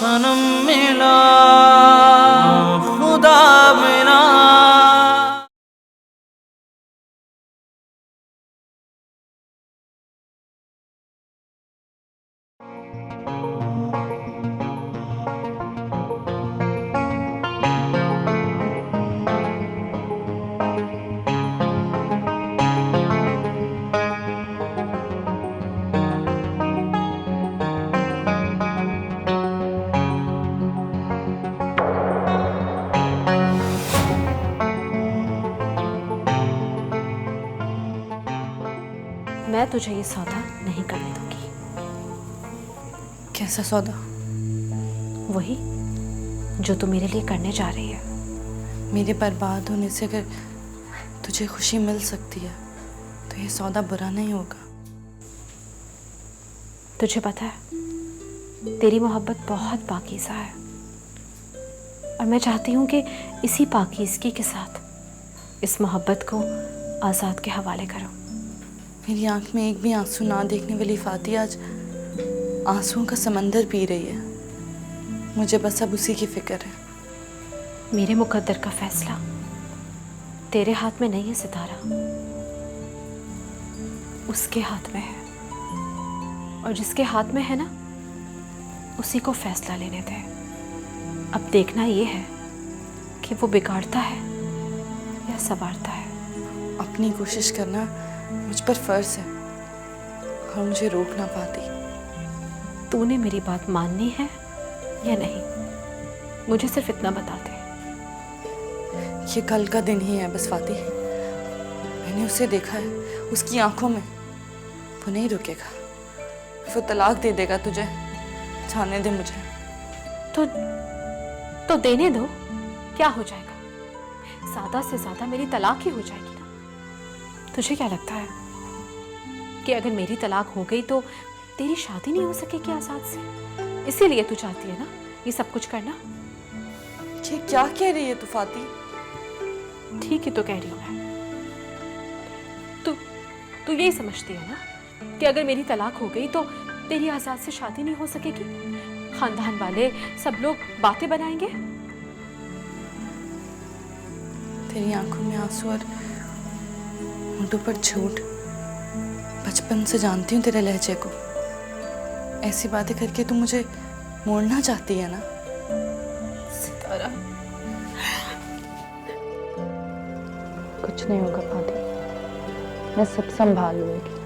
सनम मिला खुदा मिला। मैं तुझे ये सौदा नहीं करने दूंगी। कैसा सौदा? वही जो तू मेरे लिए करने जा रही है। मेरे बर्बाद होने से अगर तुझे खुशी मिल सकती है तो ये सौदा बुरा नहीं होगा। तुझे पता है तेरी मोहब्बत बहुत पाकीज़ा है और मैं चाहती हूँ कि इसी पाकीज़गी के साथ इस मोहब्बत को आज़ाद के हवाले करूँ। मेरी आंख में एक भी आंसू ना देखने वाली फाती आज आंसुओं का समंदर पी रही है। मुझे बस अब उसी की फिक्र है। मेरे मुकद्दर का फैसला तेरे हाथ में नहीं है सितारा, उसके हाथ में है और जिसके हाथ में है ना उसी को फैसला लेने दे। अब देखना ये है कि वो बिगाड़ता है या संवारता है। अपनी कोशिश करना मुझ पर फर्ज है और मुझे रोक ना पाती। तूने मेरी बात माननी है या नहीं, मुझे सिर्फ इतना बता दे। ये कल का दिन ही है बस फाती। मैंने उसे देखा है, उसकी आंखों में। वो नहीं रुकेगा, वो तलाक दे देगा तुझे। जाने दे मुझे। तो देने दो, क्या हो जाएगा? ज्यादा से ज्यादा मेरी तलाक ही हो जाएगी ना। तुझे क्या लगता है कि अगर मेरी तलाक हो गई तो तेरी शादी नहीं हो सकेगी आजाद से? इसीलिए तू चाहती है ना ये सब कुछ करना? ये क्या कह रही है तू फाती? ठीक ही तो कह रही हूँ मैं। तू यही समझती है ना कि अगर मेरी तलाक हो गई तो तेरी आजाद से शादी नहीं हो सकेगी? खानदान वाले सब लोग बातें बनाएंगे। तेरी आंखों में आंसू और होंठों पर झूठ। बचपन से जानती हूँ तेरे लहजे को। ऐसी बातें करके तू मुझे मोड़ना चाहती है ना? सितारा, कुछ नहीं होगा फाती, मैं सब संभाल लूंगी।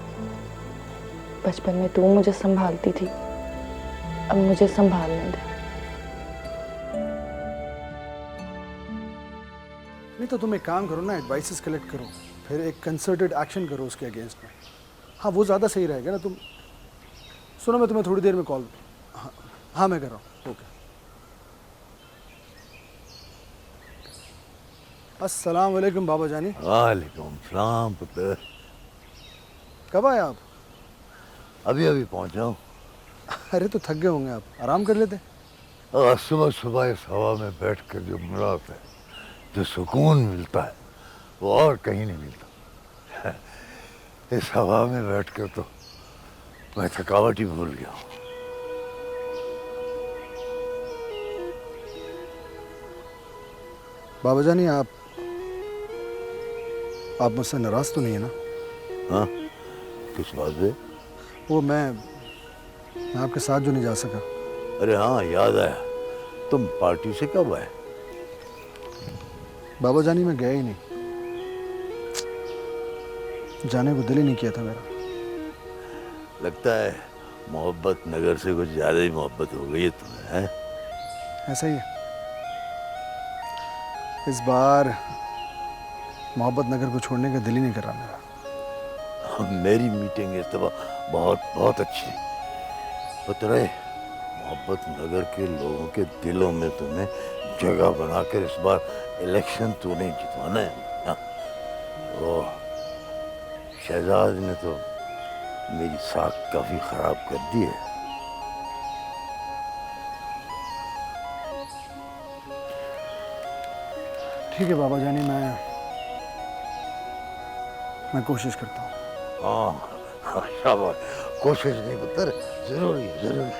बचपन में तू मुझे संभालती थी, अब मुझे संभालने दे। नहीं तो तुम एक काम करो ना, एडवाइसेस कलेक्ट करो, फिर एक कंसर्टेड एक्शन करो उसके अगेंस्ट में। हाँ वो ज़्यादा सही रहेगा ना। तुम सुनो, मैं तुम्हें थोड़ी देर में कॉल। हाँ मैं कर रहा हूँ। ओके, अस्सलाम वालेकुम बाबा जानी। वालेकुम सलाम पुत्र। कब आए आप? अभी अभी पहुंचा हूँ। अरे तो थक गए होंगे आप, आराम कर लेते। और सुबह सुबह इस हवा में बैठकर जो मजा आता है, जो सुकून मिलता है, वो और कहीं नहीं मिलता। इस हवा में बैठकर तो मैं थकावट ही भूल गया हूँ। बाबा जानी आप मुझसे नाराज तो नहीं है ना? हाँ, किस बात पे? वो मैं आपके साथ जो नहीं जा सका। अरे हाँ, याद आया। तुम पार्टी से कब आए? बाबा जानी मैं गया ही नहीं, जाने को दिल ही नहीं किया था मेरा। लगता है मोहब्बत नगर से कुछ ज्यादा ही मोहब्बत हो गई है तुम्हें, हैं? ऐसा ही है, इस बार मोहब्बत नगर को छोड़ने का दिल ही नहीं कर रहा मेरा। मेरी मीटिंग इस दफा बहुत बहुत अच्छी पुत्र। मोहब्बत नगर के लोगों के दिलों में तुम्हें जगह बनाकर इस बार इलेक्शन तूने जितवाना है। हाँ? वो शहजाद ने तो मेरी साख काफी खराब कर दी है। ठीक है बाबा जानी, मैं कोशिश करता हूँ। हाँ, शाबाश। कोशिश नहीं पुत्र, जरूरी जरूरी।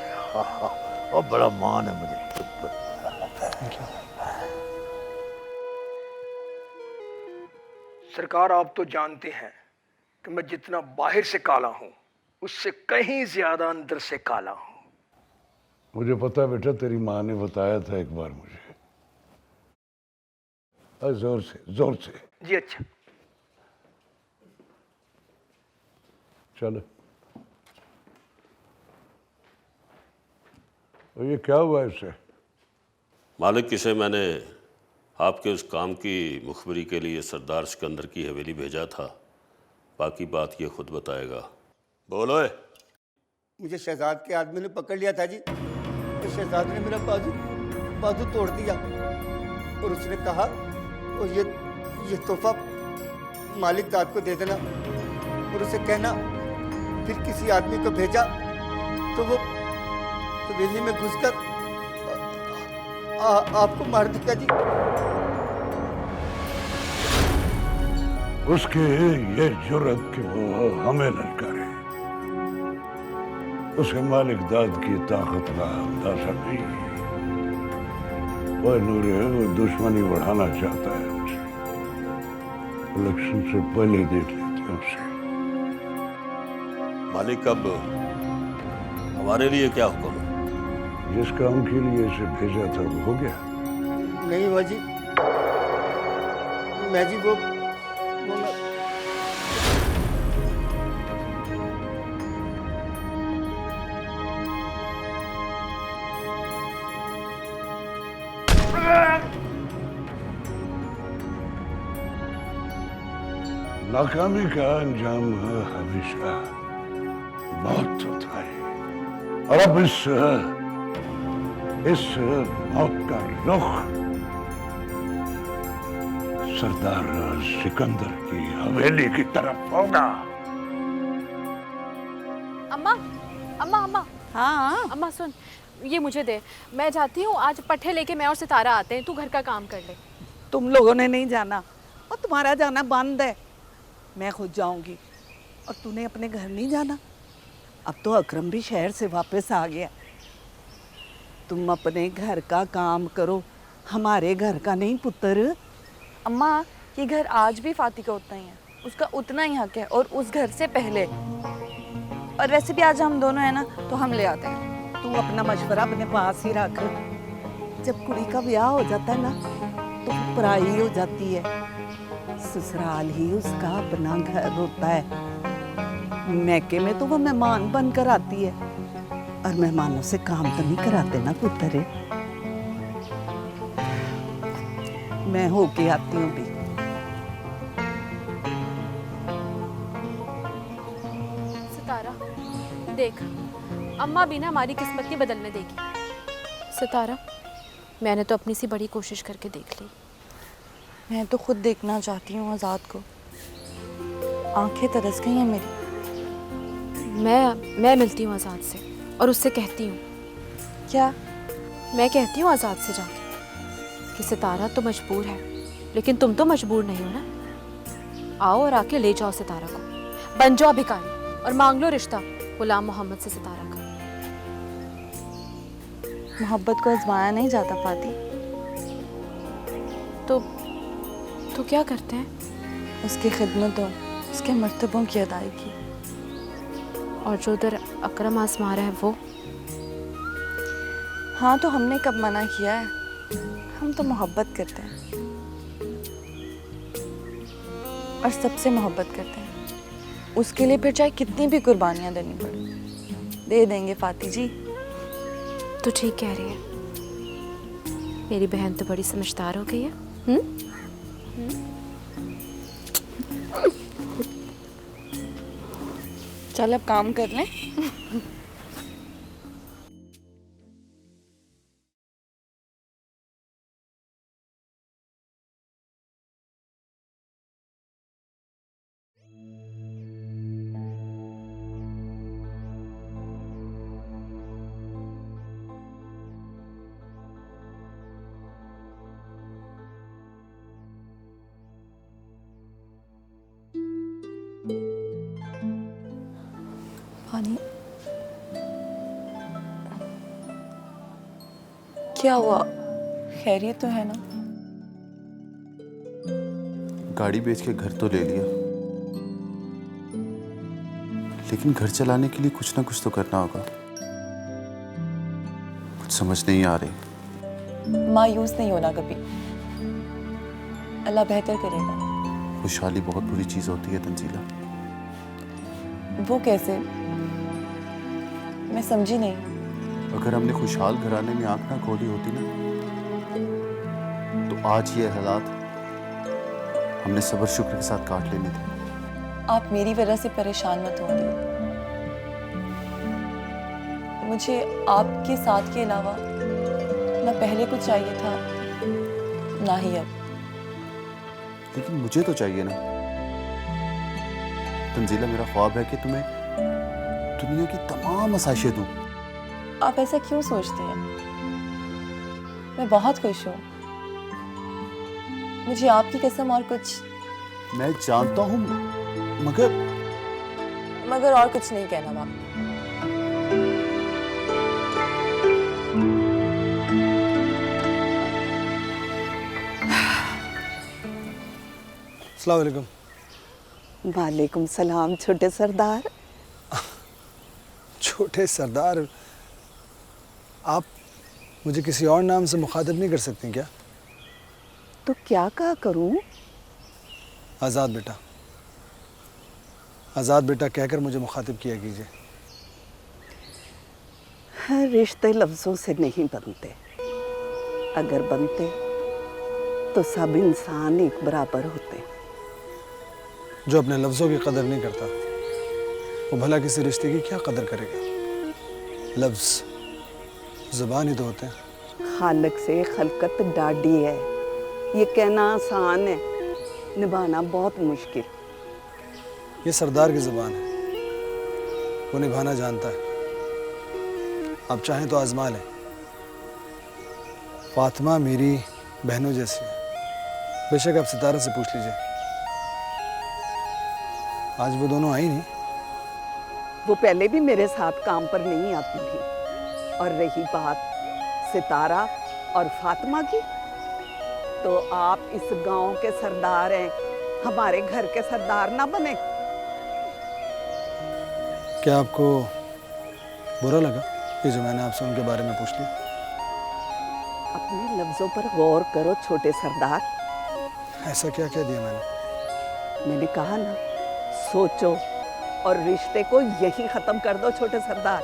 और बड़ा मान है मुझे। सरकार, आप तो जानते हैं कि मैं जितना बाहर से काला हूं उससे कहीं ज्यादा अंदर से काला हूं। मुझे पता है बेटा, तेरी माँ ने बताया था एक बार मुझे। जोर से जोर से। जी अच्छा। चलो। तो ये क्या हुआ इससे? मालिक, इसे मैंने आपके उस काम की मुखबरी के लिए सरदार सिकंदर की हवेली भेजा था। बाकी बात ये खुद बताएगा। बोलो। मुझे शहजाद के आदमी ने पकड़ लिया था जी। तो शहजाद ने मेरा बाजू तोड़ दिया और उसने कहा, और ये तोहफा मालिक दाद को दे देना और उसे कहना। फिर किसी आदमी को भेजा तो वो हवेली में घुसकर आपको मार दिया जी। उसके ये जुर्रत कि वो हमें ललकारे, उसे मालिक दाद की ताकत का अंदाजा नहीं। वो नूरे, वो दुश्मनी बढ़ाना चाहता है हमसे। इलेक्शन से पहले देख लेते हैं उसे। मालिक, अब हमारे लिए क्या हुक्म है? जिस काम के लिए इसे भेजा था वो हो गया? नहीं हुआ जी। मैं जी वो नाकामी का अंजाम हमेशा मौत होता है। और अब इस मौत का रुख सरदार सिकंदर की हवेली की तरफ होगा। अम्मा अम्मा अम्मा। हाँ अम्मा सुन, ये मुझे दे। मैं जाती हूँ, आज पट्टे लेके मैं और सितारा आते हैं। तू घर का काम कर ले। तुम लोगों ने नहीं जाना और तुम्हारा जाना बंद है। मैं खुद जाऊंगी। और तूने अपने घर नहीं जाना? अब तो अकरम भी शहर से वापस आ गया। तुम अपने घर का काम करो, हमारे घर का नहीं पुत्र। अम्मा, ये घर आज भी फाती का उतना ही है, उसका उतना ही हक है, और उस घर से पहले। और वैसे भी आज हम दोनों हैं ना, तो हम ले आते हैं। तू अपना मशवरा अपने पास ही रख। जब कुड़ी का ब्याह हो जाता है ना, तो वो पराई हो जाती है। ससुराल ही उसका अपना घर होता है। मैके में तो वो मेहमान बनकर आती है, और मेहमानों से काम तो नहीं कराते ना पुत्र। मैं होके आती हूँ भी। सितारा देख, अम्मा भी ना हमारी किस्मत नहीं बदलने देगी। सितारा, मैंने तो अपनी सी बड़ी कोशिश करके देख ली। मैं तो खुद देखना चाहती हूँ आज़ाद को। आंखें तरस गई हैं मेरी। मैं मिलती हूँ आज़ाद से और उससे कहती हूँ। क्या? मैं कहती हूँ आज़ाद से जाके कि सितारा तो मजबूर है, लेकिन तुम तो मजबूर नहीं हो ना। आओ और आके ले जाओ सितारा को, बन जाओ भिखारी और मांग लो रिश्ता गुलाम मोहम्मद से सितारा का। मोहब्बत को आजमाया नहीं जाता फाती। तो क्या करते हैं? उसकी खिदमतों, उसके मर्तबों की अदायगी। और जो उधर अकरम आजमा रहा है वो? हाँ, तो हमने कब मना किया है? हम तो मोहब्बत करते हैं और सबसे मोहब्बत करते हैं। उसके लिए फिर चाहे कितनी भी कुर्बानियाँ देनी पड़े, दे देंगे फाती जी। तो ठीक कह रही है। मेरी बहन तो बड़ी समझदार हो गई है। चल अब काम कर लें। पानी। क्या हुआ? खैरियत तो है ना? गाड़ी बेच के घर तो ले लिया, लेकिन घर चलाने के लिए कुछ ना कुछ तो करना होगा। कुछ समझ नहीं आ रही। मायूस नहीं होना कभी, अल्लाह बेहतर करेगा। खुशहाली बहुत बुरी चीज होती है तंजीला। वो कैसे? मैं समझी नहीं। अगर हमने खुशहाल घराने में आंख ना खोली होती ना, तो आज ये हालात हमने सब्र शुक्र के साथ काट लेने थे। आप मेरी वजह से परेशान मत होंगे। मुझे आपके साथ के अलावा ना पहले कुछ चाहिए था ना ही अब। लेकिन मुझे तो चाहिए ना तंजीला। मेरा ख्वाब है कि तुम्हें दुनिया की तमाम आसाइशें दूं। आप ऐसा क्यों सोचते हैं? मैं बहुत खुश हूँ। मुझे आपकी कसम और कुछ। मैं जानता हूं, मगर और कुछ नहीं कहना बाप। अस्सलाम वालेकुम। वालेकुम सलाम छोटे सरदार। छोटे सरदार, आप मुझे किसी और नाम से मुखातिब नहीं कर सकती क्या? तो क्या कहा करूं? आज़ाद बेटा, आज़ाद बेटा कहकर मुझे मुखातिब किया कीजिए। हर रिश्ते लफ्ज़ों से नहीं बनते। अगर बनते तो सब इंसान एक बराबर होते। जो अपने लफ्ज़ों की कदर नहीं करता वो भला किसी रिश्ते की क्या कदर करेगा? लफ्ज़ ज़ुबान ही तो होते हैं। खालिक से खलकत डाडी है, ये कहना आसान है, निभाना बहुत मुश्किल। ये सरदार की ज़ुबान है, वो निभाना जानता है। आप चाहें तो आजमा लें। फातिमा मेरी बहनों जैसी है, बेशक आप सितारा से पूछ लीजिए। आज वो दोनों आई नहीं। वो पहले भी मेरे साथ काम पर नहीं आती थी। और रही बात सितारा और फातिमा की, तो आप इस गांव के सरदार हैं, हमारे घर के सरदार ना बने। क्या आपको बुरा लगा ये जो मैंने आपसे उनके बारे में पूछ लिया? अपने लफ्जों पर गौर करो छोटे सरदार। ऐसा क्या कह दिया मैंने? मैंने कहा ना, सोचो और रिश्ते को यही खत्म कर दो छोटे सरदार।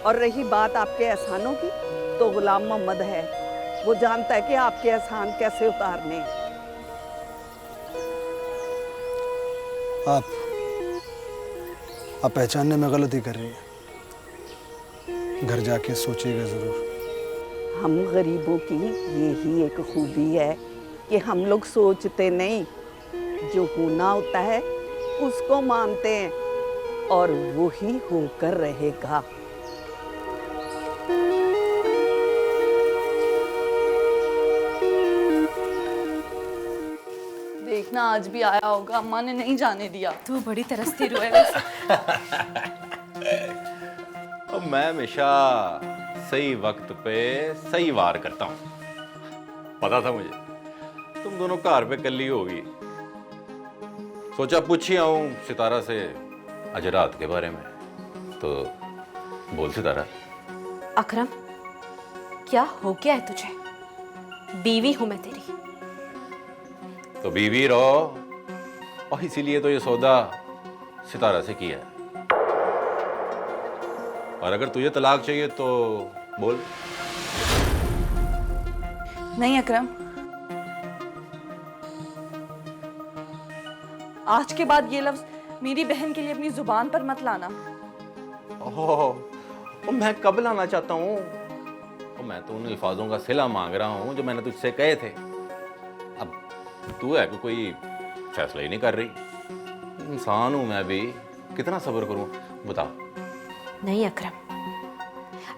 और रही बात आपके एहसानों की, तो गुलाम मोहम्मद है, वो जानता है कि आपके एहसान कैसे उतारने हैं। आप पहचानने में गलती कर रही हैं। घर जाके सोचिएगा ज़रूर। हम गरीबों की यही एक खूबी है कि हम लोग सोचते नहीं, जो होना होता है उसको मानते हैं, और वो ही होकर रहेगा। देखना आज भी आया होगा, अम्मा ने नहीं जाने दिया। तू बड़ी तरसती रोए वैसे। और मैं हमेशा सही वक्त पे सही वार करता हूँ। पता था मुझे तुम दोनों कार पे कल ही होगी। सोचा पूछी आऊं सितारा से आज रात के बारे में। तो बोल सितारा। अकरम, क्या हो गया है तुझे? बीवी हूं मैं तेरी। तो बीवी रहो, और इसीलिए तो ये सौदा सितारा से किया है। और अगर तुझे तलाक चाहिए तो बोल। नहीं अकरम, आज के बाद ये लफ्ज मेरी बहन के लिए अपनी जुबान पर मत लाना। ओह, मैं कब लाना चाहता हूँ? मैं तो उन अल्फाजों का सिला मांग रहा हूँ जो मैंने तुझसे कहे थे। अब तू है कि कोई फैसला ही नहीं कर रही। इंसान हूँ मैं भी, कितना सब्र करूँ बता। नहीं अकरम,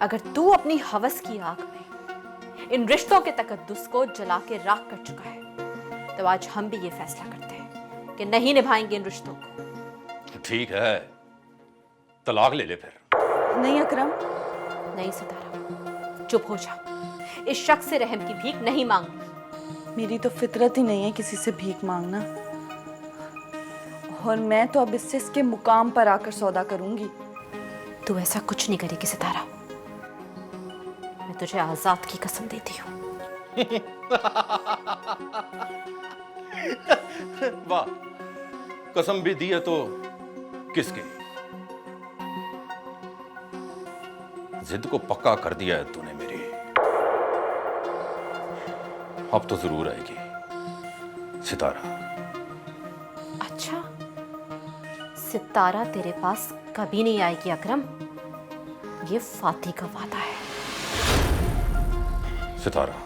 अगर तू अपनी हवस की आग में इन रिश्तों के तकद्दुस को जला के राख कर चुका है, तो आज हम भी ये फैसला करते हैं कि नहीं निभाएंगे इन रिश्तों को। ठीक है, तलाक ले ले फिर। नहीं अकरम। नहीं सितारा, चुप हो जा। इस शख्स से रहम की भीख नहीं मांगती। मेरी तो फितरत ही नहीं है किसी से भीख मांगना, और मैं तो अब इससे इसके मुकाम पर आकर सौदा करूंगी। तू ऐसा कुछ नहीं करेगी सितारा, मैं तुझे आजाद की कसम देती हूँ। वाह, कसम भी दी है तो किसके? जिद को पक्का कर दिया है तूने मेरी। अब तो जरूर आएगी सितारा। अच्छा, सितारा तेरे पास कभी नहीं आएगी अकरम, ये फाती का वादा है। सितारा,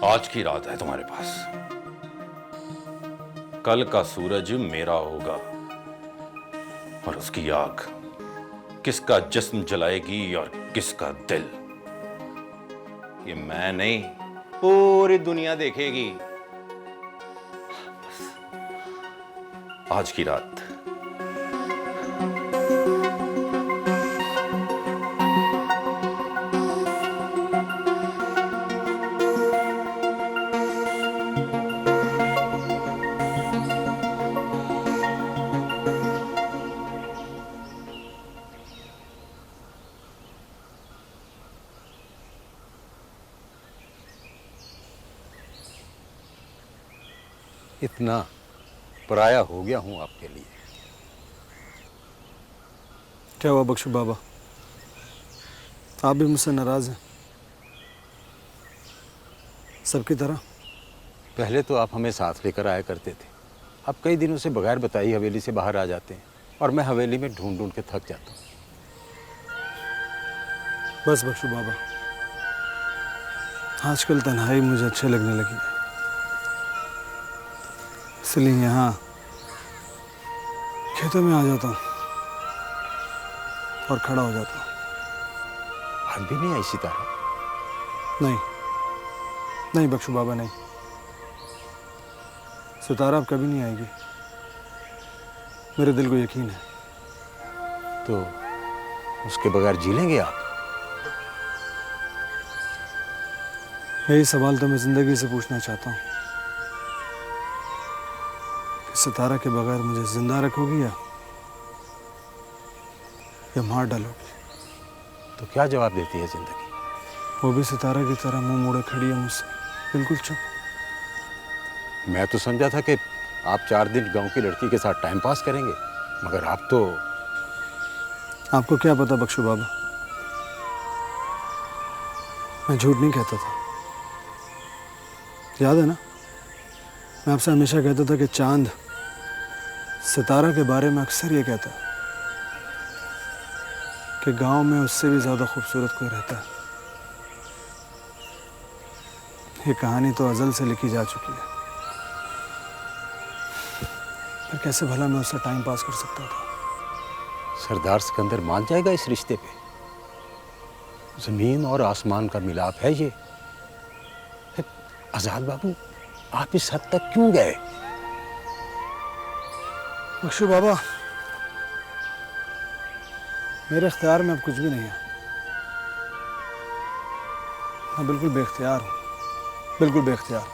आज की रात है तुम्हारे पास। कल का सूरज मेरा होगा, और उसकी आग किसका जिस्म जलाएगी और किसका दिल, ये मैं नहीं पूरी दुनिया देखेगी। बस आज की रात इतना पराया हो गया हूं आपके लिए। क्या हुआ बख्शू बाबा, आप भी मुझसे नाराज हैं? सबकी तरह? पहले तो आप हमें साथ लेकर आया करते थे, अब कई दिनों से बगैर बताई हवेली से बाहर आ जाते हैं, और मैं हवेली में ढूंढ ढूंढ के थक जाता हूँ। बस बख्शू बाबा, आजकल तन्हाई मुझे अच्छे लगने लगी है, इसलिए यहाँ खेतों में आ जाता हूँ और खड़ा हो जाता हूँ। आज भी नहीं आई सितारा? नहीं नहीं बख्शू बाबा, नहीं, सितारा अब कभी नहीं आएगी, मेरे दिल को यकीन है। तो उसके बगैर जी लेंगे आप? यही सवाल तो मैं जिंदगी से पूछना चाहता हूँ कि सितारा के बगैर मुझे जिंदा रखोगी या मार डालोगी? तो क्या जवाब देती है जिंदगी? वो भी सितारा की तरह मुंह मोड़े खड़ी है मुझसे, बिल्कुल चुप। मैं तो समझा था कि आप 4 दिन गांव की लड़की के साथ टाइम पास करेंगे, मगर आप तो... आपको क्या पता बख्शू बाबा, मैं झूठ नहीं कहता था, याद है ना? मैं आपसे हमेशा कहता था कि चांद सितारा के बारे में अक्सर ये कहता है कि गांव में उससे भी ज़्यादा खूबसूरत कोई रहता है। ये कहानी तो अज़ल से लिखी जा चुकी है, फिर कैसे भला मैं उससे टाइम पास कर सकता था? सरदार सिकंदर मान जाएगा इस रिश्ते पे? जमीन और आसमान का मिलाप है ये। आजाद बाबू, आप इस हद तक क्यों गए? बख्शू बाबा, मेरे इख्तियार में अब कुछ भी नहीं है, मैं बिल्कुल बेख्तियार हूँ, बिल्कुल बेख्तियार।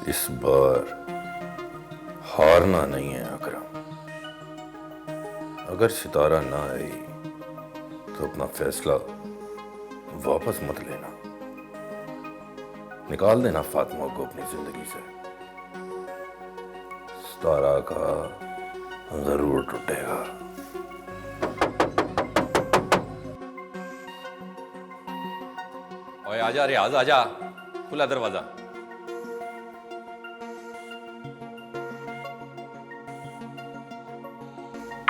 इस बार हारना नहीं है अकरम। अगर सितारा ना आई तो अपना फैसला वापस मत लेना। निकाल देना फातिमा को अपनी जिंदगी से। सितारा का जरूर टूटेगा। ओए आजा रियाज, आजा, खुला दरवाजा।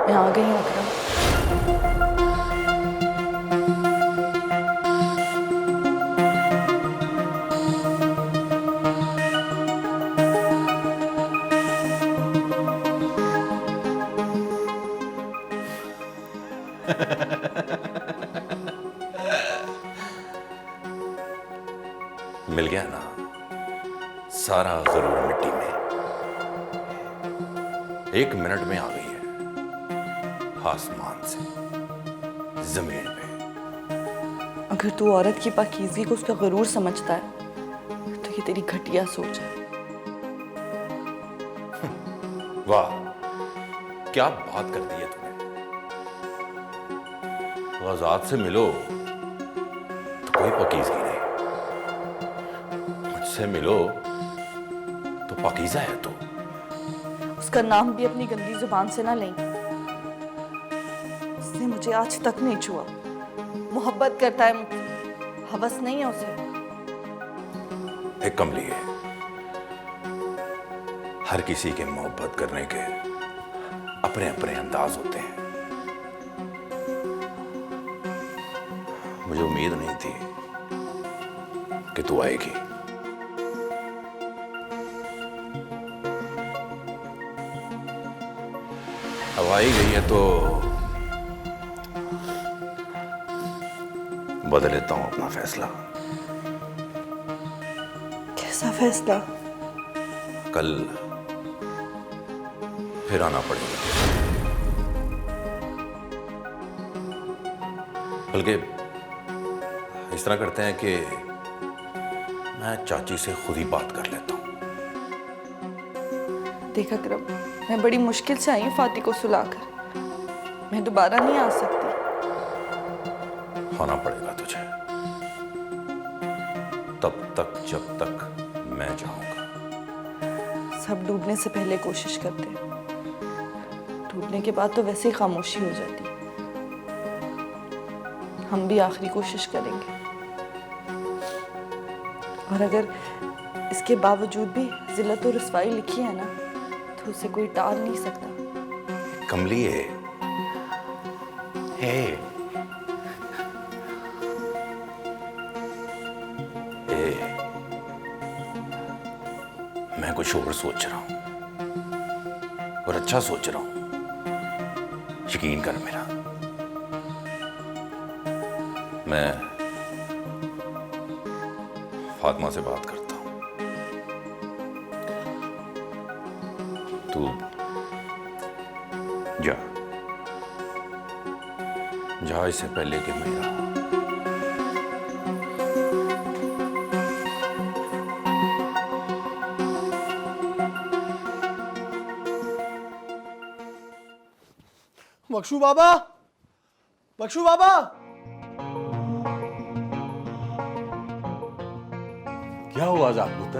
मैं आ गई हूँ अकरम। मिल गया ना सारा जरूर मिट्टी में। 1 मिनट में आ गई है आसमान से जमीन पे। अगर तू औरत की पाकीज़गी को उसका गरूर समझता है तो ये तेरी घटिया सोच है। वाह, क्या बात कर दी है तुमने। तो आजाद से मिलो तो कोई पाकीज़गी नहीं, मुझसे मिलो तो पाकीज़ा है तू। उसका नाम भी अपनी गंदी जुबान से ना लें। उसने मुझे आज तक नहीं छुआ। मोहब्बत करता है मुझसे, हवस नहीं है उसे। एक कमली है, हर किसी के मोहब्बत करने के अपने अपने अंदाज होते हैं। मुझे उम्मीद नहीं थी कि तू आएगी। अब आई गई है तो बदल लेता हूं अपना फैसला। कैसा फैसला? कल फिर आना पड़ेगा। बल्कि इस तरह करते हैं कि मैं चाची से खुद ही बात कर लेता हूं। देख अकरम, मैं बड़ी मुश्किल से आई हूँ फाती को सुलाकर। मैं दोबारा नहीं आ सकती। आना पड़ेगा तुझे, तब तक जब तक मैं चाहूंगा। सब डूबने से पहले कोशिश करते हैं, डूबने के बाद तो वैसे ही खामोशी हो जाती। हम भी आखिरी कोशिश करेंगे, और अगर इसके बावजूद भी जिल्लत और रुसवाई लिखी है ना तो उसे कोई टाल नहीं सकता। कमली है। मैं कुछ और सोच रहा हूं, और अच्छा सोच रहा हूं, यकीन कर मेरा। मैं फातिमा से बात करता हूं। तू जा, इससे पहले कि मेरा बख्शू बाबा, बख्शू बाबा। क्या हुआ आजाद पुत्र?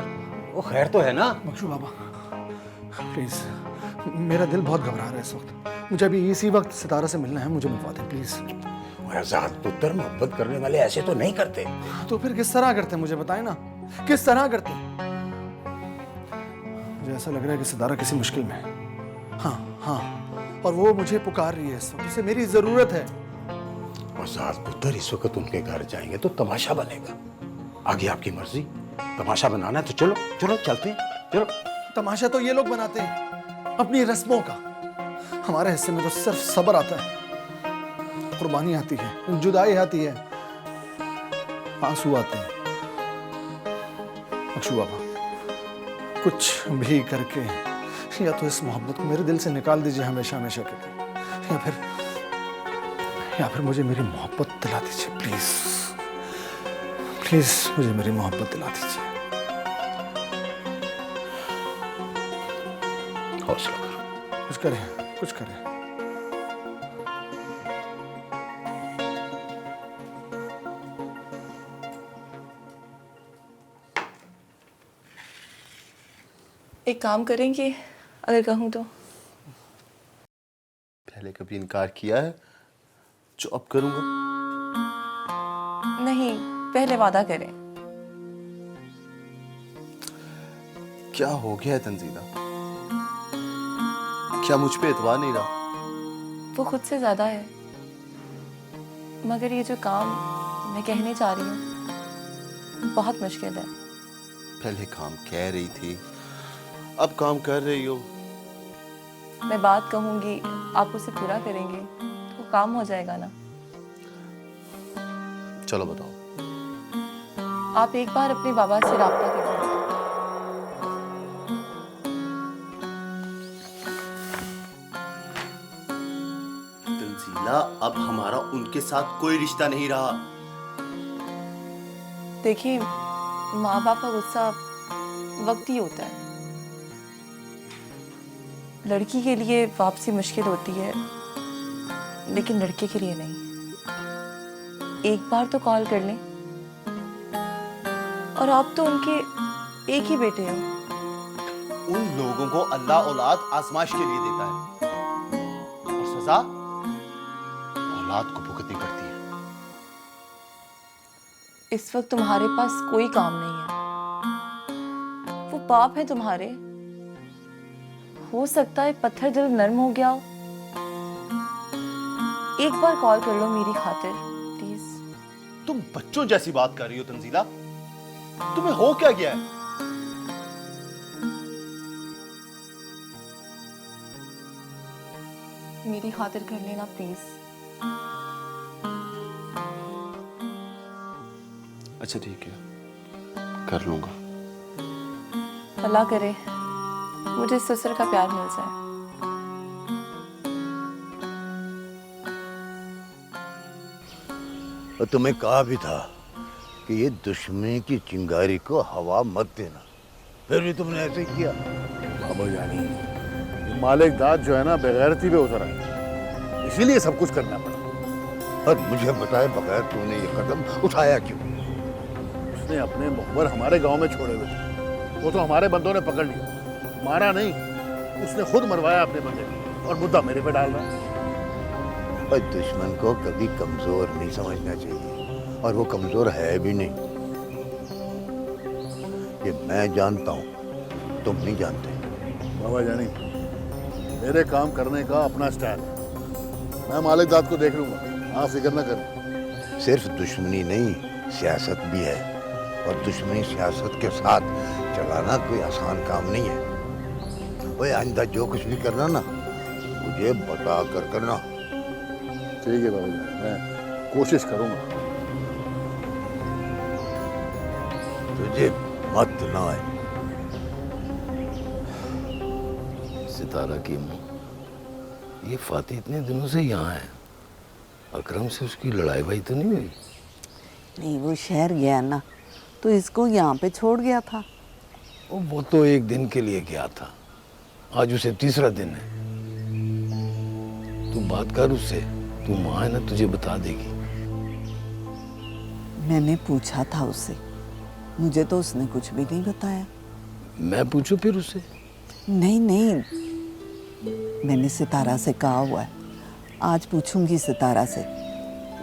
वो खैर तो है ना? बख्शू बाबा प्लीज, मेरा दिल बहुत घबरा रहा है इस वक्त। मुझे अभी इसी वक्त सितारा से मिलना है, मुझे मिलवा दे प्लीज। आजाद पुत्र, मोहब्बत करने वाले ऐसे तो नहीं करते। तो फिर किस तरह करते, मुझे बताए ना, किस तरह करते? मुझे ऐसा लग रहा है कि सितारा किसी मुश्किल में है। हाँ हाँ, और वो मुझे पुकार रही है इस वक्त, उसे मेरी जरूरत है। आजाद पुत्र, इस वक्त उनके घर जाएंगे तो तमाशा बनेगा। आगे आपकी मर्जी, तमाशा बनाना है तो चलो चलो चलते हैं, चलो। तमाशा तो ये लोग बनाते हैं अपनी रस्मों का। हमारे हिस्से में तो सिर्फ सब्र आता है, कुर्बानी आती है, जुदाई आती है, आंसू आते हैं। बख्शू बाबा, कुछ भी करके या तो इस मोहब्बत को मेरे दिल से निकाल दीजिए हमेशा हमेशा के लिए, या फिर मुझे मेरी मोहब्बत दिला दीजिए प्लीज। प्लीज मुझे मेरी मोहब्बत दिला दीजिए। हौसला करो, कुछ करें, कुछ करें। एक काम करेंगे अगर कहूँ तो? पहले कभी इनकार किया है जो अब करूंगा? नहीं, पहले वादा करें। क्या हो गया है तंजीला? क्या मुझ पे एतबार नहीं रहा? वो खुद से ज्यादा है, मगर ये जो काम मैं कहने जा रही हूँ बहुत मुश्किल है। पहले काम कह रही थी, अब काम कर रही हो। मैं बात कहूंगी, आप उसे पूरा करेंगे तो वो काम हो जाएगा ना? चलो बताओ। आप एक बार अपने बाबा से राब्ता कर लीजिए। तंजीला, अब हमारा उनके साथ कोई रिश्ता नहीं रहा। देखिए, माँ बाप का गुस्सा वक्त ही होता है। लड़की के लिए वापसी मुश्किल होती है, लेकिन लड़के के लिए नहीं। एक बार तो कॉल कर लें। और आप तो उनके एक ही बेटे हो। उन लोगों को अल्लाह औलाद आजमाइश के लिए देता है और सजा औलाद को भुगतनी पड़ती है। इस वक्त तुम्हारे पास कोई काम नहीं है। वो बाप है तुम्हारे। हो सकता है पत्थर दिल नरम हो गया हो। एक बार कॉल कर लो मेरी खातिर प्लीज। तुम बच्चों जैसी बात कर रही हो तंजीला। तुम्हें हो क्या गया है? मेरी खातिर कर लेना प्लीज। अच्छा ठीक है, कर लूंगा। अल्लाह करे मुझे ससुर का प्यार मिल जाए। और तुम्हें कहा भी था कि ये दुश्मनी की चिंगारी को हवा मत देना, फिर भी तुमने ऐसे किया। बाबा जानी, ये मालिक दाद जो है ना बेगैरती पे उतर है, इसीलिए सब कुछ करना पड़ा। और मुझे बताए बगैर तूने ये कदम उठाया क्यों? उसने अपने मुखबर हमारे गांव में छोड़े हुए थे, वो तो हमारे बंदों ने पकड़ लिया, मारा नहीं, उसने खुद मरवाया अपने बंदे को और मुद्दा मेरे पे डाल रहा। और दुश्मन को कभी कमजोर नहीं समझना चाहिए, और वो कमजोर है भी नहीं। ये मैं जानता हूं, तुम नहीं जानते। बाबा जानी, मेरे काम करने का अपना स्टाइल है, मैं मालिक दाद को देख लूंगा, आप फिक्र न करें। सिर्फ दुश्मनी नहीं, सियासत भी है, और दुश्मनी सियासत के साथ चलाना कोई आसान काम नहीं है। ओए, आइंदा जो कुछ भी करना ना, मुझे बता कर करना। ठीक है बाबा जी, मैं कोशिश करूंगा। तुझे मत ना आए। सितारा की अम्मू, ये फातिह इतने दिनों से यहाँ है, अकरम से उसकी लड़ाई भाई तो नहीं हुई? नहीं, वो शहर गया ना, तो इसको यहाँ पे छोड़ गया था। वो तो एक दिन के लिए गया था, आज उसे तीसरा दिन है। तू बात कर उससे, तू माँ है ना, तुझे बता देगी। मैंने पूछा था उससे, मुझे तो उसने कुछ भी नहीं बताया। मैं पूछूं फिर उससे? नहीं नहीं, मैंने सितारा से कहा हुआ है, आज पूछूंगी सितारा से,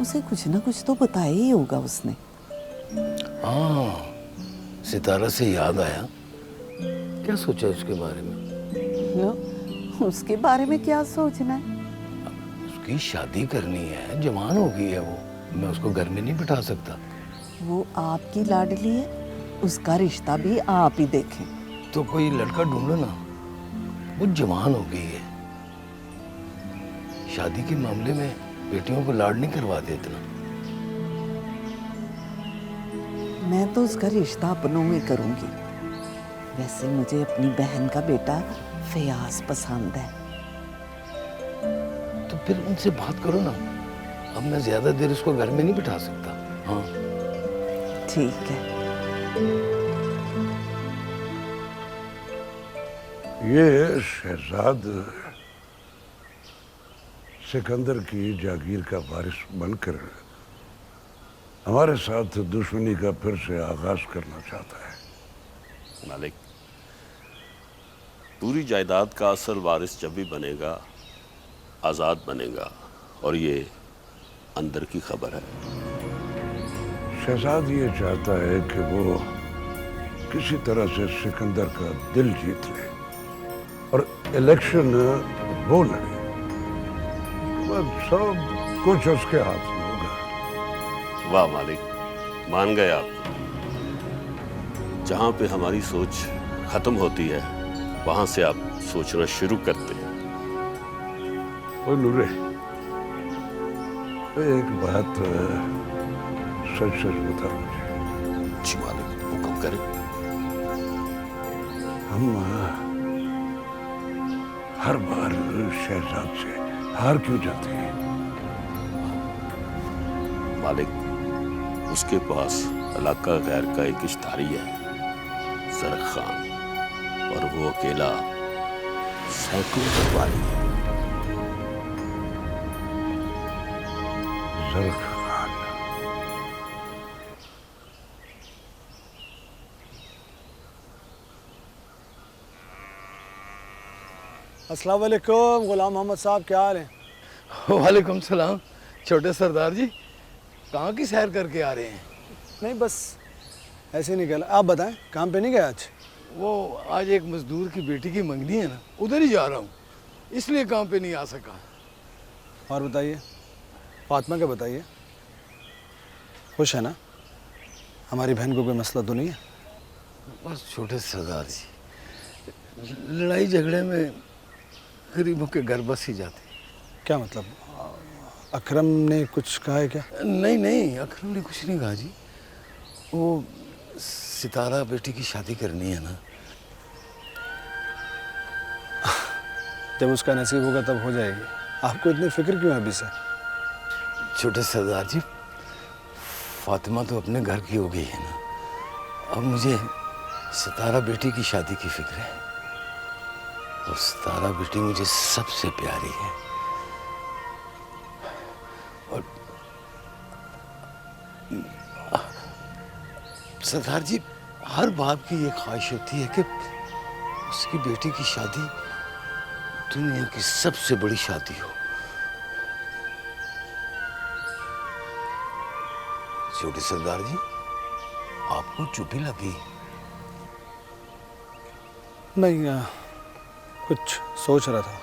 उसे कुछ ना कुछ तो बताया ही होगा उसने। हाँ, सितारा से याद आया, क्या सोचा उसके बारे में? उसके बारे में क्या सोचना है? उसकी शादी करनी है, जवान हो गई है वो, मैं उसको घर में नहीं बिठा सकता। वो आपकी लाडली है, उसका रिश्ता भी आप ही देखें। तो कोई लड़का ढूंढो ना, वो जवान हो गई है। शादी के मामले में बेटियों को लाड नहीं करवा देते ना। मैं तो उसका रिश्ता अपनों में करूंगी। वैसे मुझे अपनी बहन का बेटा फयाज पसंद है। तो फिर उनसे बात करो ना, अब मैं ज्यादा देर उसको घर में नहीं बिठा सकता। हाँ ठीक है। ये शहजाद सिकंदर की जागीर का वारिस बनकर हमारे साथ दुश्मनी का फिर से आगाज करना चाहता है। मालिक, पूरी जायदाद का असल वारिस जब भी बनेगा आज़ाद बनेगा, और ये अंदर की खबर है। शहजाद ये चाहता है कि वो किसी तरह से सिकंदर का दिल जीत ले और इलेक्शन वो लड़े, बस सब कुछ उसके हाथ में होगा। वाह मालिक, मान गए आप। जहां पे हमारी सोच खत्म होती है वहां से आप सोचना शुरू करते हैं। ओ नूरे, एक बात सच सच बता मुझे। जी मालिक, हुक्म करें। हम हर बार शहजाद से हार क्यों जाते हैं? मालिक, उसके पास इलाका गैर का एक इश्तारी है, जरक खान, और वो अकेला सैकड़ों दरबारी है। जरक खान। अस्सलाम वालेकुम गुलाम मोहम्मद साहब, क्या हाल है? वालेकुम सलाम। छोटे सरदार जी, कहाँ की सैर करके आ रहे हैं? नहीं, बस ऐसे ही निकला। आप बताएं, काम पे नहीं गए आज? वो आज एक मजदूर की बेटी की मंगनी है ना, उधर ही जा रहा हूँ, इसलिए काम पे नहीं आ सका। और बताइए, फातिमा का बताइए, खुश है ना? हमारी बहन को कोई मसला तो नहीं है? बस छोटे सरदार जी, लड़ाई झगड़े में गरीबों के घर बस ही जाते। क्या मतलब? अकरम ने कुछ कहा है क्या? नहीं नहीं, अकरम ने कुछ नहीं कहा जी। वो सितारा बेटी की शादी करनी है ना। जब उसका नसीब होगा तब हो जाएगी। आपको इतनी फिक्र क्यों है अभी से? छोटे सरदार जी, फातिमा तो अपने घर की हो गई है ना, अब मुझे सितारा बेटी की शादी की फिक्र है। और सितारा बेटी मुझे सबसे प्यारी है। और सरदार जी, हर बाप की ये ख्वाहिश होती है कि उसकी बेटी की शादी दुनिया की सबसे बड़ी शादी हो। छोटे सरदार जी, आपको चुप्पी लगी? नहीं, कुछ सोच रहा था।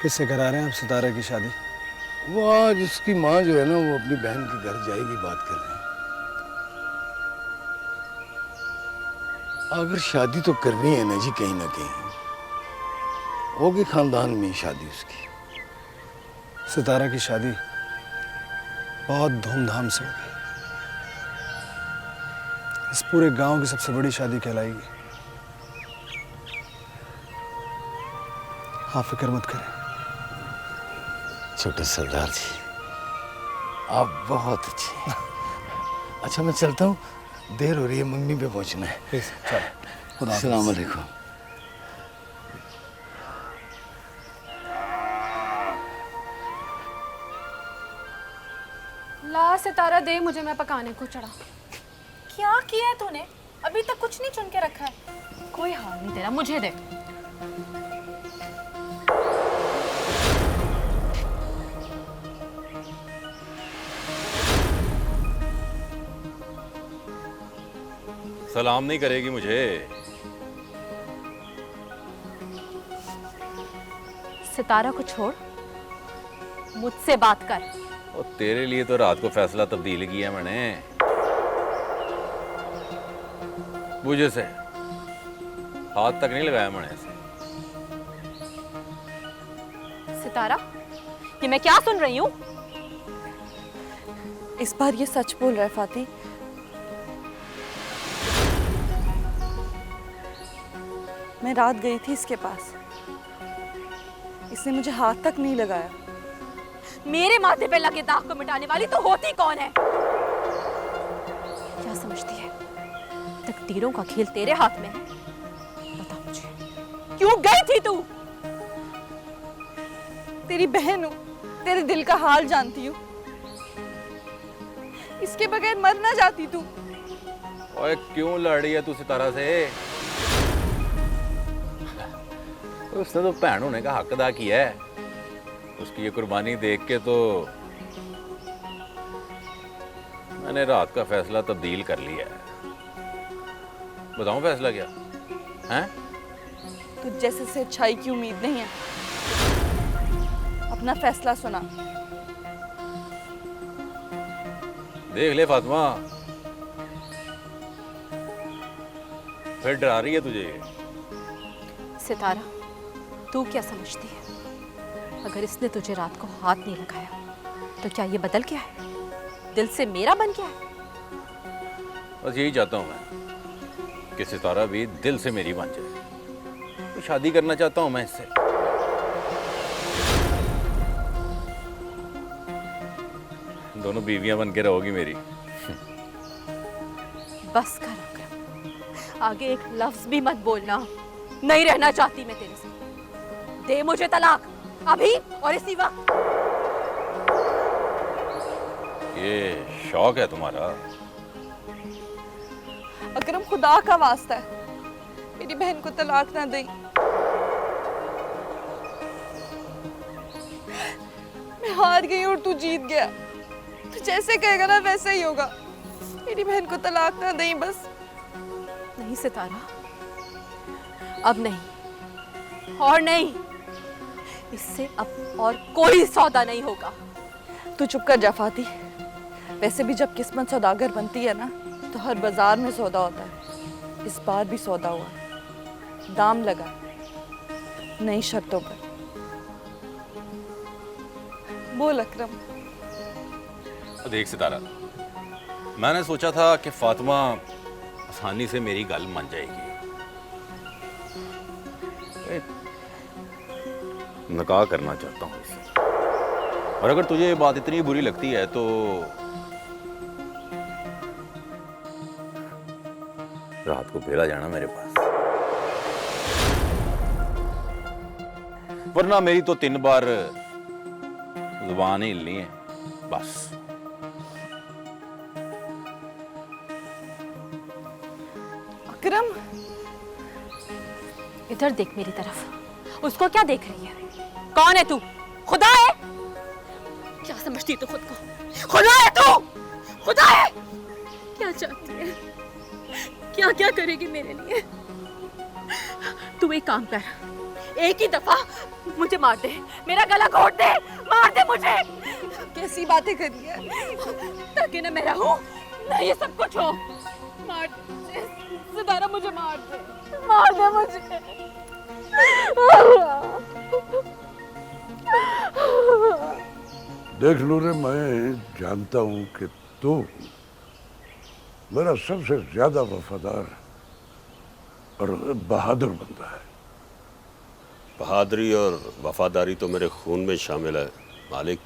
किससे करा रहे हैं आप सितारा की शादी? वो आज उसकी माँ जो है ना, वो अपनी बहन के घर जाएगी, बात कर रहे हैं। अगर शादी तो करनी है ना जी, कहीं ना कहीं होगी, खानदान में शादी उसकी। सितारा की शादी बहुत धूमधाम से होगी। इस पूरे गांव की सबसे बड़ी शादी कहलाएगी। आप फिक्र मत करें। छोटे सरदार जी, आप बहुत अच्छे हैं। अच्छा, मैं चलता हूँ, देर हो रही है, मंगनी पे पहुँचना है। अस्सलाम वालेकुम। ला सितारा दे मुझे, मैं पकाने को चढ़ा। क्या किया है तूने? अभी तक कुछ नहीं चुन के रखा है। कोई हाल नहीं तेरा, मुझे दे। सलाम नहीं करेगी मुझे? सितारा को छोड़, मुझसे बात कर। और तेरे लिए तो रात को फैसला तब्दील किया मैंने। मुझे से हाथ तक नहीं लगाया मैंने इसे। सितारा, ये मैं क्या सुन रही हूँ? इस बार ये सच बोल रहा है फाती। मैं रात गई थी इसके पास, इसने मुझे हाथ तक नहीं लगाया। मेरे माथे पे लगे दाग को मिटाने वाली तो होती कौन है? क्या समझती है तकदीरों का खेल तेरे हाथ में है? बता मुझे, क्यों गई थी तू? तेरी बहन हूँ, तेरे दिल का हाल जानती हूँ। इसके बगैर मर ना जाती तू। ओए, क्यों लड़ रही है तू सितारा से? उसने तो भैन होने का हक अदा किया है। उसकी ये कुर्बानी देख के तो मैंने रात का फैसला तब्दील कर लिया है। बताऊं फैसला क्या है? तुझ जैसे से अच्छाई की उम्मीद नहीं है। अपना फैसला सुना। देख ले फातिमा, फिर डरा रही है तुझे। सितारा, तू क्या समझती है? अगर इसने तुझे रात को हाथ नहीं लगाया तो क्या ये बदल गया है? दिल से मेरा बन गया है? बस यही चाहता हूं मैं कि सितारा भी दिल से मेरी बन जाए। तो शादी करना चाहता हूं मैं इससे। दोनों बीवियां बन के रहोगी मेरी। बस कर अकरम, आगे एक लफ्ज भी मत बोलना। नहीं रहना चाहती मैं तेरे साथ। दे मुझे तलाक, अभी और इसी वक्त। ये शौक है तुम्हारा? अकरम, खुदा का वास्ता है, मेरी बहन को तलाक ना दे। मैं हार गई और तू जीत गया। तू जैसे कहेगा ना वैसा ही होगा। मेरी बहन को तलाक ना दे बस। नहीं सितारा, अब नहीं और नहीं। इससे अब और कोई सौदा नहीं होगा। तू चुप कर जा फाती। वैसे भी जब किस्मत सौदागर बनती है ना तो हर बाजार में सौदा होता है। इस बार भी सौदा हुआ, दाम लगा, नई शर्तों पर। बोल अकरम। देख सितारा, मैंने सोचा था कि फातिमा आसानी से मेरी गल मान जाएगी। निकाह करना चाहता हूं इससे। और अगर तुझे ये बात इतनी बुरी लगती है तो रात को भेजा जाना मेरे पास, वरना मेरी तो 3 बार जुबान ही हिलनी है बस। अकरम, इधर देख मेरी तरफ। उसको क्या देख रही है? कौन है तू? खुदा है? क्या समझती तू खुद को? खुदा है तू? खुदा है? क्या चाहती है? क्या क्या करेगी मेरे लिए? तू एक काम कर, एक ही दफा मुझे मार दे, मेरा गला घोट दे, मार दे मुझे। कैसी बातें करी है? ताकि ना मैं रहूं ना ये सब कुछ हो। मार दे सितारा, मुझे मार दे मुझे। देख लो रे, मैं जानता हूं कि तू मेरा सबसे ज्यादा वफादार और बहादुर बंदा है। बहादुरी और वफादारी तो मेरे खून में शामिल है मालिक।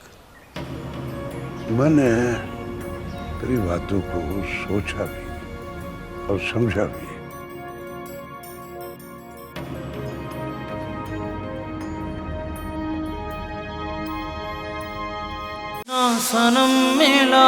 मैंने तेरी बातों को सोचा भी और समझा भी। ना सनम मिला